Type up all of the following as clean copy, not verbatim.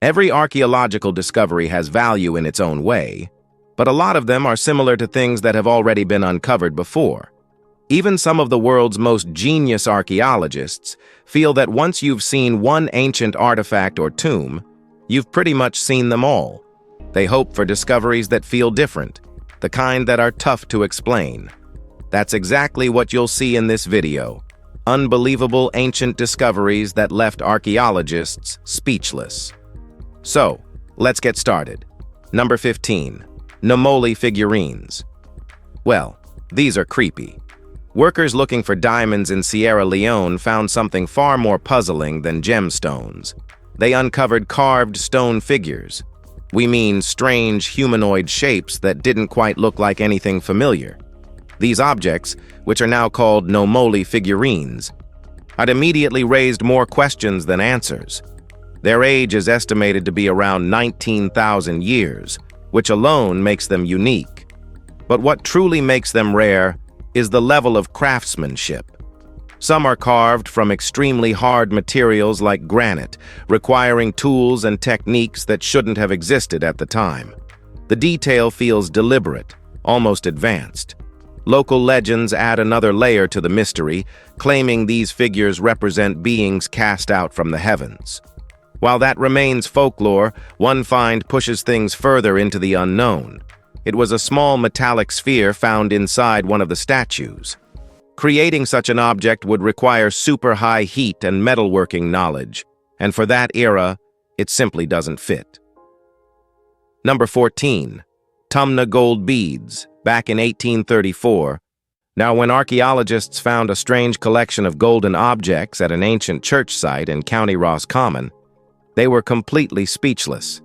Every archaeological discovery has value in its own way, but a lot of them are similar to things that have already been uncovered before. Even some of the world's most genius archaeologists feel that once you've seen one ancient artifact or tomb, you've pretty much seen them all. They hope for discoveries that feel different, the kind that are tough to explain. That's exactly what you'll see in this video. Unbelievable ancient discoveries that left archaeologists speechless. So, let's get started. Number 15. Nomoli figurines. Well, these are creepy. Workers looking for diamonds in Sierra Leone found something far more puzzling than gemstones. They uncovered carved stone figures. We mean strange humanoid shapes that didn't quite look like anything familiar. These objects, which are now called Nomoli figurines, had immediately raised more questions than answers. Their age is estimated to be around 19,000 years, which alone makes them unique. But what truly makes them rare is the level of craftsmanship. Some are carved from extremely hard materials like granite, requiring tools and techniques that shouldn't have existed at the time. The detail feels deliberate, almost advanced. Local legends add another layer to the mystery, claiming these figures represent beings cast out from the heavens. While that remains folklore, one find pushes things further into the unknown. It was a small metallic sphere found inside one of the statues. Creating such an object would require super high heat and metalworking knowledge, and for that era, it simply doesn't fit. Number 14. Tumna gold beads, back in 1834. Now, when archaeologists found a strange collection of golden objects at an ancient church site in County Roscommon, they were completely speechless.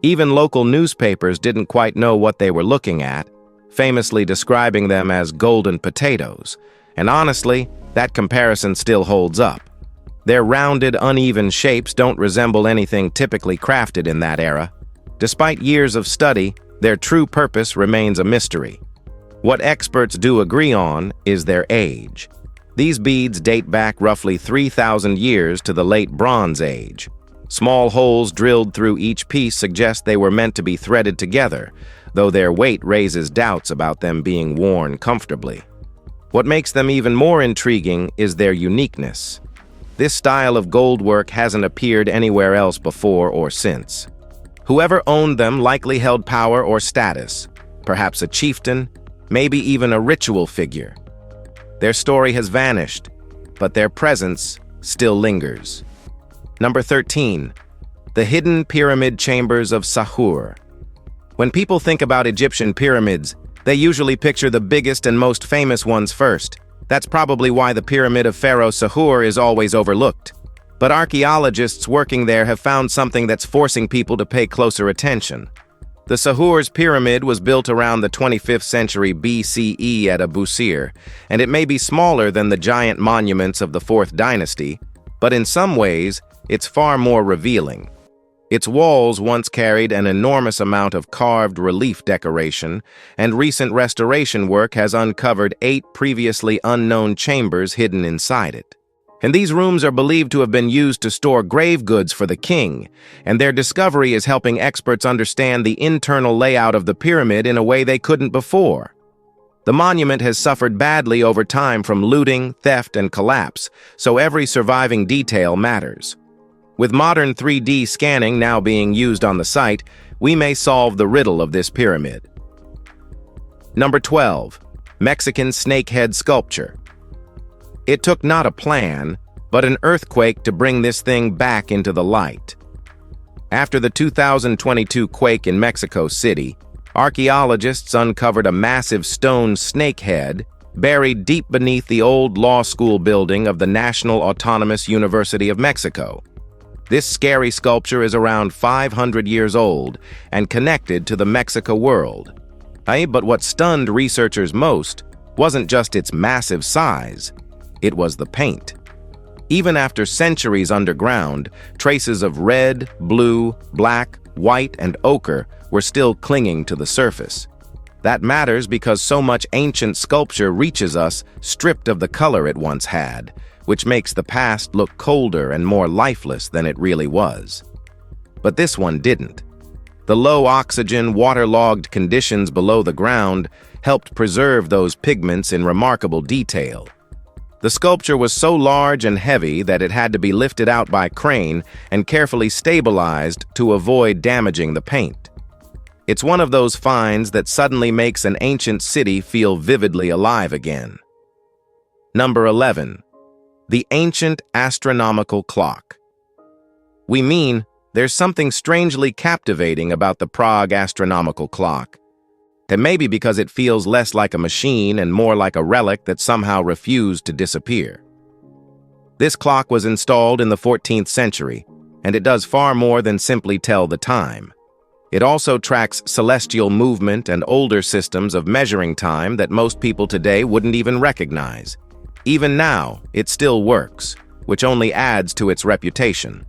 Even local newspapers didn't quite know what they were looking at, famously describing them as golden potatoes. And honestly, that comparison still holds up. Their rounded, uneven shapes don't resemble anything typically crafted in that era. Despite years of study, their true purpose remains a mystery. What experts do agree on is their age. These beads date back roughly 3,000 years to the late Bronze Age. Small holes drilled through each piece suggest they were meant to be threaded together, though their weight raises doubts about them being worn comfortably. What makes them even more intriguing is their uniqueness. This style of goldwork hasn't appeared anywhere else before or since. Whoever owned them likely held power or status, perhaps a chieftain, maybe even a ritual figure. Their story has vanished, but their presence still lingers. Number 13. The hidden pyramid chambers of Sahur. When people think about Egyptian pyramids, they usually picture the biggest and most famous ones first. That's probably why the pyramid of Pharaoh Sahur is always overlooked. But archaeologists working there have found something that's forcing people to pay closer attention. The Sahur's pyramid was built around the 25th century BCE at Abu Sir, and it may be smaller than the giant monuments of the 4th dynasty, but in some ways, it's far more revealing. Its walls once carried an enormous amount of carved relief decoration, and recent restoration work has uncovered 8 previously unknown chambers hidden inside it. And these rooms are believed to have been used to store grave goods for the king, and their discovery is helping experts understand the internal layout of the pyramid in a way they couldn't before. The monument has suffered badly over time from looting, theft, and collapse, so every surviving detail matters. With modern 3D scanning now being used on the site, we may solve the riddle of this pyramid. Number 12. Mexican snakehead sculpture. It took not a plan, but an earthquake to bring this thing back into the light. After the 2022 quake in Mexico City, archaeologists uncovered a massive stone snakehead buried deep beneath the old law school building of the National Autonomous University of Mexico. This scary sculpture is around 500 years old and connected to the Mexico world. But what stunned researchers most wasn't just its massive size, it was the paint. Even after centuries underground, traces of red, blue, black, white, and ochre were still clinging to the surface. That matters because so much ancient sculpture reaches us stripped of the color it once had, which makes the past look colder and more lifeless than it really was. But this one didn't. The low oxygen, waterlogged conditions below the ground helped preserve those pigments in remarkable detail. The sculpture was so large and heavy that it had to be lifted out by crane and carefully stabilized to avoid damaging the paint. It's one of those finds that suddenly makes an ancient city feel vividly alive again. Number 11. The ancient astronomical clock. We mean, there's something strangely captivating about the Prague astronomical clock. That may be because it feels less like a machine and more like a relic that somehow refused to disappear. This clock was installed in the 14th century, and it does far more than simply tell the time. It also tracks celestial movement and older systems of measuring time that most people today wouldn't even recognize. Even now, it still works, which only adds to its reputation.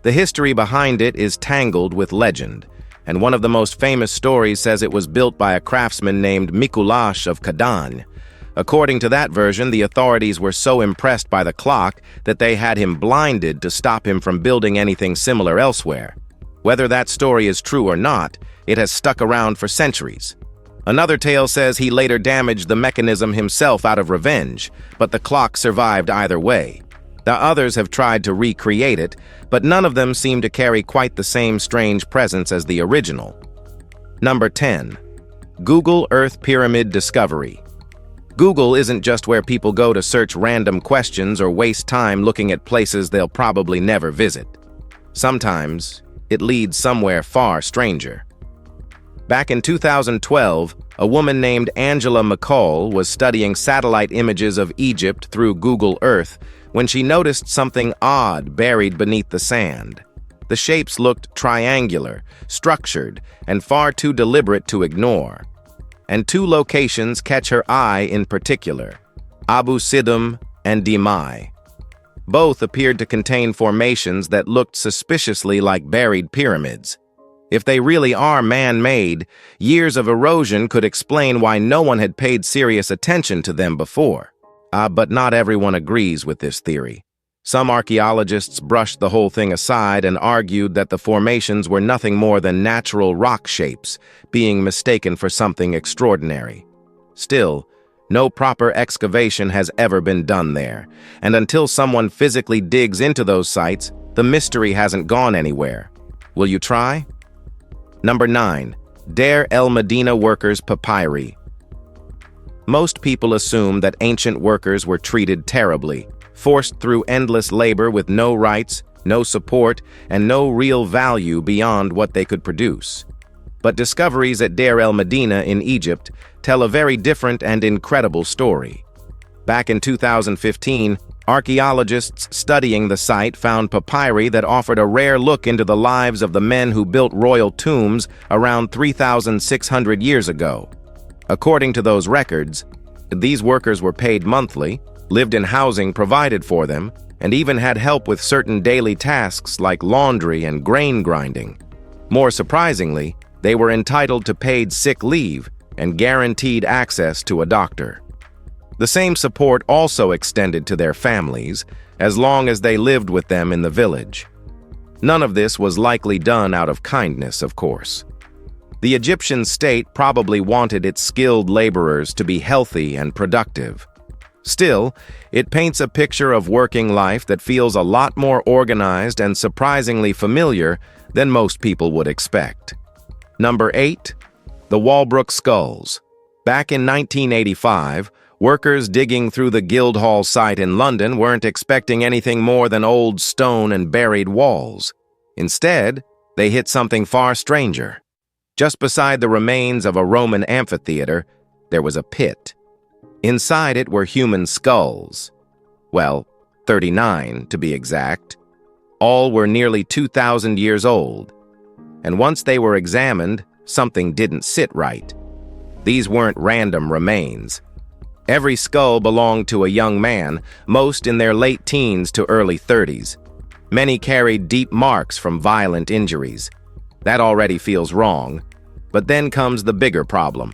The history behind it is tangled with legend, and one of the most famous stories says it was built by a craftsman named Mikuláš of Kadaň. According to that version, the authorities were so impressed by the clock that they had him blinded to stop him from building anything similar elsewhere. Whether that story is true or not, it has stuck around for centuries. Another tale says he later damaged the mechanism himself out of revenge, but the clock survived either way. The others have tried to recreate it, but none of them seem to carry quite the same strange presence as the original. Number 10. Google Earth Pyramid Discovery. Google isn't just where people go to search random questions or waste time looking at places they'll probably never visit. Sometimes, it leads somewhere far stranger. Back in 2012, a woman named Angela McCall was studying satellite images of Egypt through Google Earth when she noticed something odd buried beneath the sand. The shapes looked triangular, structured, and far too deliberate to ignore. And two locations catch her eye in particular: Abu Sidim and Dimai. Both appeared to contain formations that looked suspiciously like buried pyramids. If they really are man-made, years of erosion could explain why no one had paid serious attention to them before. But not everyone agrees with this theory. Some archaeologists brushed the whole thing aside and argued that the formations were nothing more than natural rock shapes, being mistaken for something extraordinary. Still, no proper excavation has ever been done there, and until someone physically digs into those sites, the mystery hasn't gone anywhere. Will you try? Number 9. Deir el-Medina workers' papyri. Most people assume that ancient workers were treated terribly, forced through endless labor with no rights, no support, and no real value beyond what they could produce. But discoveries at Deir el-Medina in Egypt tell a very different and incredible story. Back in 2015, archaeologists studying the site found papyri that offered a rare look into the lives of the men who built royal tombs around 3,600 years ago. According to those records, these workers were paid monthly, lived in housing provided for them, and even had help with certain daily tasks like laundry and grain grinding. More surprisingly, they were entitled to paid sick leave and guaranteed access to a doctor. The same support also extended to their families, as long as they lived with them in the village. None of this was likely done out of kindness, of course. The Egyptian state probably wanted its skilled laborers to be healthy and productive. Still, it paints a picture of working life that feels a lot more organized and surprisingly familiar than most people would expect. Number 8. The Walbrook Skulls. Back in 1985, workers digging through the Guildhall site in London weren't expecting anything more than old stone and buried walls. Instead, they hit something far stranger. Just beside the remains of a Roman amphitheater, there was a pit. Inside it were human skulls. Well, 39 to be exact. All were nearly 2,000 years old. And once they were examined, something didn't sit right. These weren't random remains. Every skull belonged to a young man, most in their late teens to early 30s. Many carried deep marks from violent injuries. That already feels wrong. But then comes the bigger problem.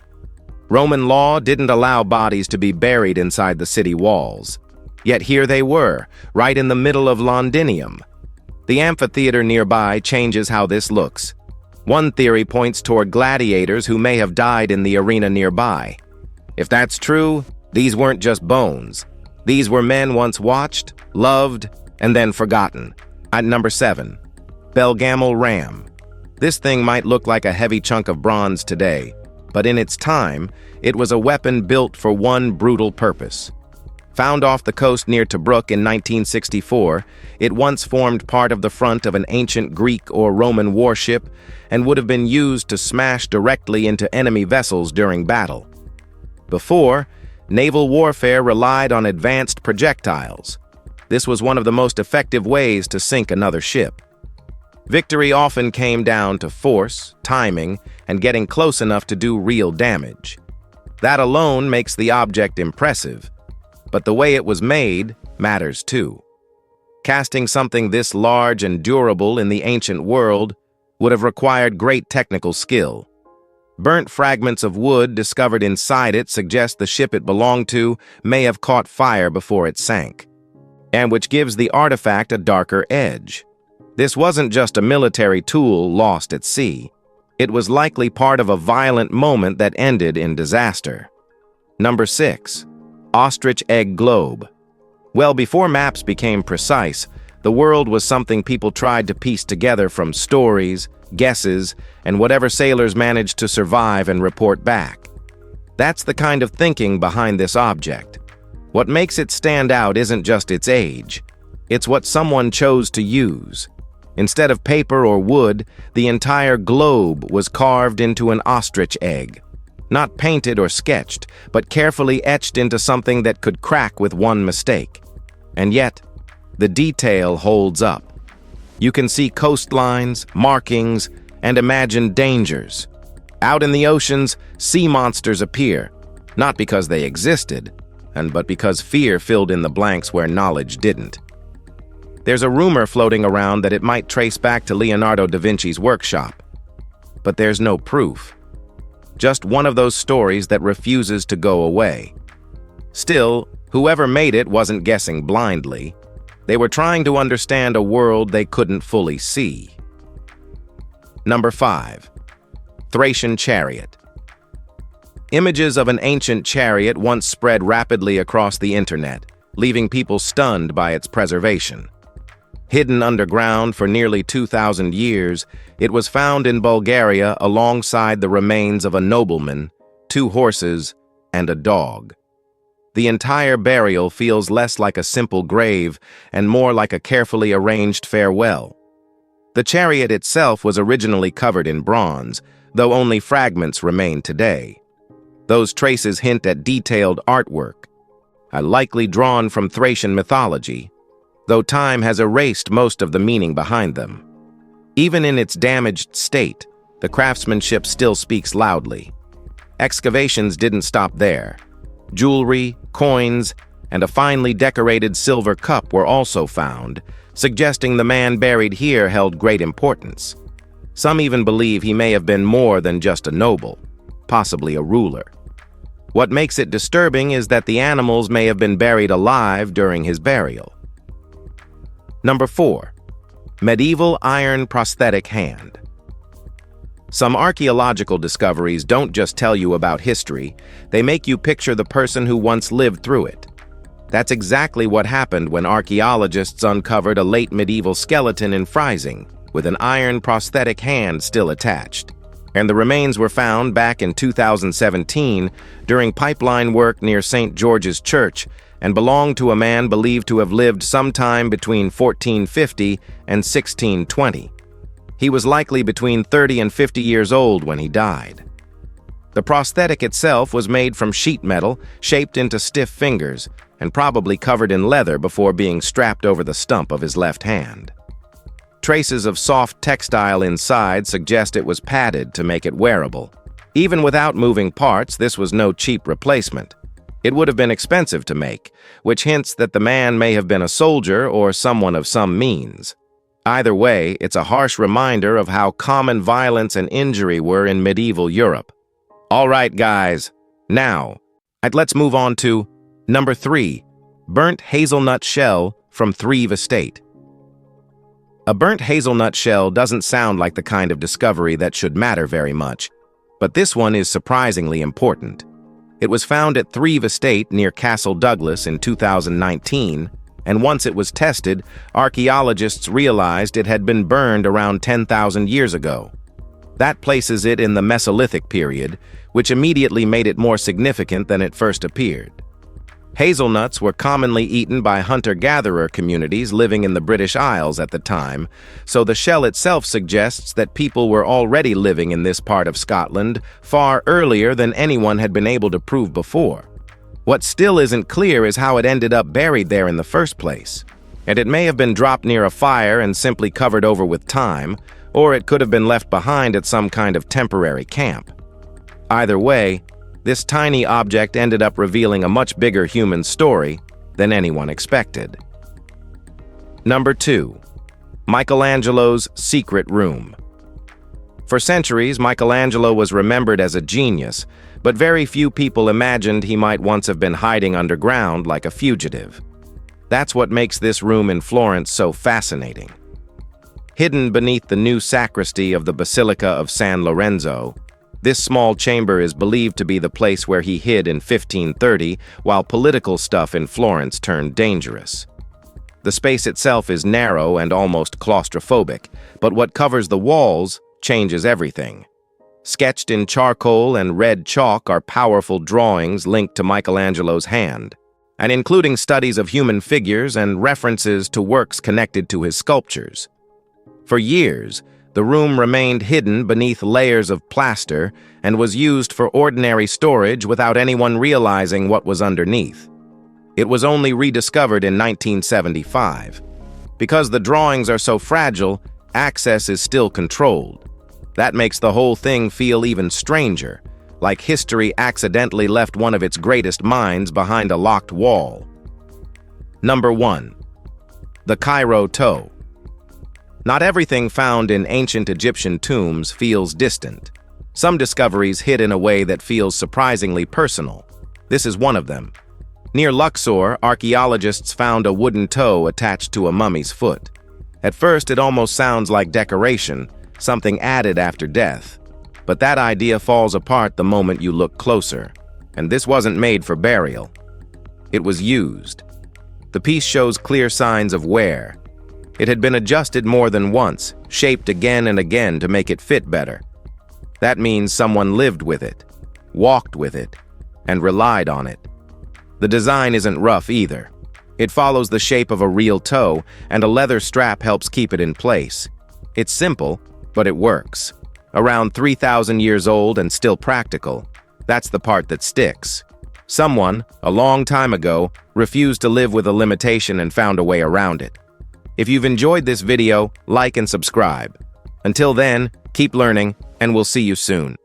Roman law didn't allow bodies to be buried inside the city walls. Yet here they were, right in the middle of Londinium. The amphitheater nearby changes how this looks. One theory points toward gladiators who may have died in the arena nearby. If that's true, these weren't just bones. These were men once watched, loved, and then forgotten. At number 7, Belgamel Ram. This thing might look like a heavy chunk of bronze today, but in its time, it was a weapon built for one brutal purpose. Found off the coast near Tobruk in 1964, it once formed part of the front of an ancient Greek or Roman warship and would have been used to smash directly into enemy vessels during battle. Before, naval warfare relied on advanced projectiles. This was one of the most effective ways to sink another ship. Victory often came down to force, timing, and getting close enough to do real damage. That alone makes the object impressive, but the way it was made matters too. Casting something this large and durable in the ancient world would have required great technical skill. Burnt fragments of wood discovered inside it suggest the ship it belonged to may have caught fire before it sank, and which gives the artifact a darker edge. This wasn't just a military tool lost at sea. It was likely part of a violent moment that ended in disaster. Number 6. Ostrich Egg Globe. Well, before maps became precise, the world was something people tried to piece together from stories, guesses, and whatever sailors managed to survive and report back. That's the kind of thinking behind this object. What makes it stand out isn't just its age. It's what someone chose to use. Instead of paper or wood, the entire globe was carved into an ostrich egg. Not painted or sketched, but carefully etched into something that could crack with one mistake. And yet, the detail holds up. You can see coastlines, markings, and imagine dangers. Out in the oceans, sea monsters appear, not because they existed, but because fear filled in the blanks where knowledge didn't. There's a rumor floating around that it might trace back to Leonardo da Vinci's workshop. But there's no proof. Just one of those stories that refuses to go away. Still, whoever made it wasn't guessing blindly. They were trying to understand a world they couldn't fully see. Number 5. Thracian Chariot. Images of an ancient chariot once spread rapidly across the internet, leaving people stunned by its preservation. Hidden underground for nearly 2,000 years, it was found in Bulgaria alongside the remains of a nobleman, 2 horses, and a dog. The entire burial feels less like a simple grave and more like a carefully arranged farewell. The chariot itself was originally covered in bronze, though only fragments remain today. Those traces hint at detailed artwork, likely drawn from Thracian mythology, though time has erased most of the meaning behind them. Even in its damaged state, the craftsmanship still speaks loudly. Excavations didn't stop there. Jewelry, coins, and a finely decorated silver cup were also found, suggesting the man buried here held great importance. Some even believe he may have been more than just a noble, possibly a ruler. What makes it disturbing is that the animals may have been buried alive during his burial. Number 4. Medieval Iron Prosthetic Hand. Some archaeological discoveries don't just tell you about history, they make you picture the person who once lived through it. That's exactly what happened when archaeologists uncovered a late medieval skeleton in Freising, with an iron prosthetic hand still attached. And the remains were found back in 2017 during pipeline work near St. George's Church and belonged to a man believed to have lived sometime between 1450 and 1620. He was likely between 30 and 50 years old when he died. The prosthetic itself was made from sheet metal, shaped into stiff fingers, and probably covered in leather before being strapped over the stump of his left hand. Traces of soft textile inside suggest it was padded to make it wearable. Even without moving parts, this was no cheap replacement. It would have been expensive to make, which hints that the man may have been a soldier or someone of some means. Either way, it's a harsh reminder of how common violence and injury were in medieval Europe. All right, guys. Now, let's move on to number 3, burnt hazelnut shell from Thrieve Estate. A burnt hazelnut shell doesn't sound like the kind of discovery that should matter very much, but this one is surprisingly important. It was found at Thrieve Estate near Castle Douglas in 2019, and once it was tested, archaeologists realized it had been burned around 10,000 years ago. That places it in the Mesolithic period, which immediately made it more significant than it first appeared. Hazelnuts were commonly eaten by hunter-gatherer communities living in the British Isles at the time, so the shell itself suggests that people were already living in this part of Scotland far earlier than anyone had been able to prove before. What still isn't clear is how it ended up buried there in the first place. And it may have been dropped near a fire and simply covered over with time, or it could have been left behind at some kind of temporary camp. Either way, this tiny object ended up revealing a much bigger human story than anyone expected. Number 2. Michelangelo's secret room. For centuries, Michelangelo was remembered as a genius, but very few people imagined he might once have been hiding underground like a fugitive. That's what makes this room in Florence so fascinating. Hidden beneath the new sacristy of the Basilica of San Lorenzo, this small chamber is believed to be the place where he hid in 1530 while political stuff in Florence turned dangerous. The space itself is narrow and almost claustrophobic, but what covers the walls changes everything. Sketched in charcoal and red chalk are powerful drawings linked to Michelangelo's hand, and including studies of human figures and references to works connected to his sculptures. For years, the room remained hidden beneath layers of plaster and was used for ordinary storage without anyone realizing what was underneath. It was only rediscovered in 1975. Because the drawings are so fragile, access is still controlled. That makes the whole thing feel even stranger, like history accidentally left one of its greatest minds behind a locked wall. Number 1. The Cairo Toe. Not everything found in ancient Egyptian tombs feels distant. Some discoveries hit in a way that feels surprisingly personal. This is one of them. Near Luxor, archaeologists found a wooden toe attached to a mummy's foot. At first, it almost sounds like decoration, something added after death. But that idea falls apart the moment you look closer. And this wasn't made for burial. It was used. The piece shows clear signs of wear. It had been adjusted more than once, shaped again and again to make it fit better. That means someone lived with it, walked with it, and relied on it. The design isn't rough either. It follows the shape of a real toe, and a leather strap helps keep it in place. It's simple, but it works. Around 3,000 years old and still practical. That's the part that sticks. Someone, a long time ago, refused to live with a limitation and found a way around it. If you've enjoyed this video, like and subscribe. Until then, keep learning, and we'll see you soon.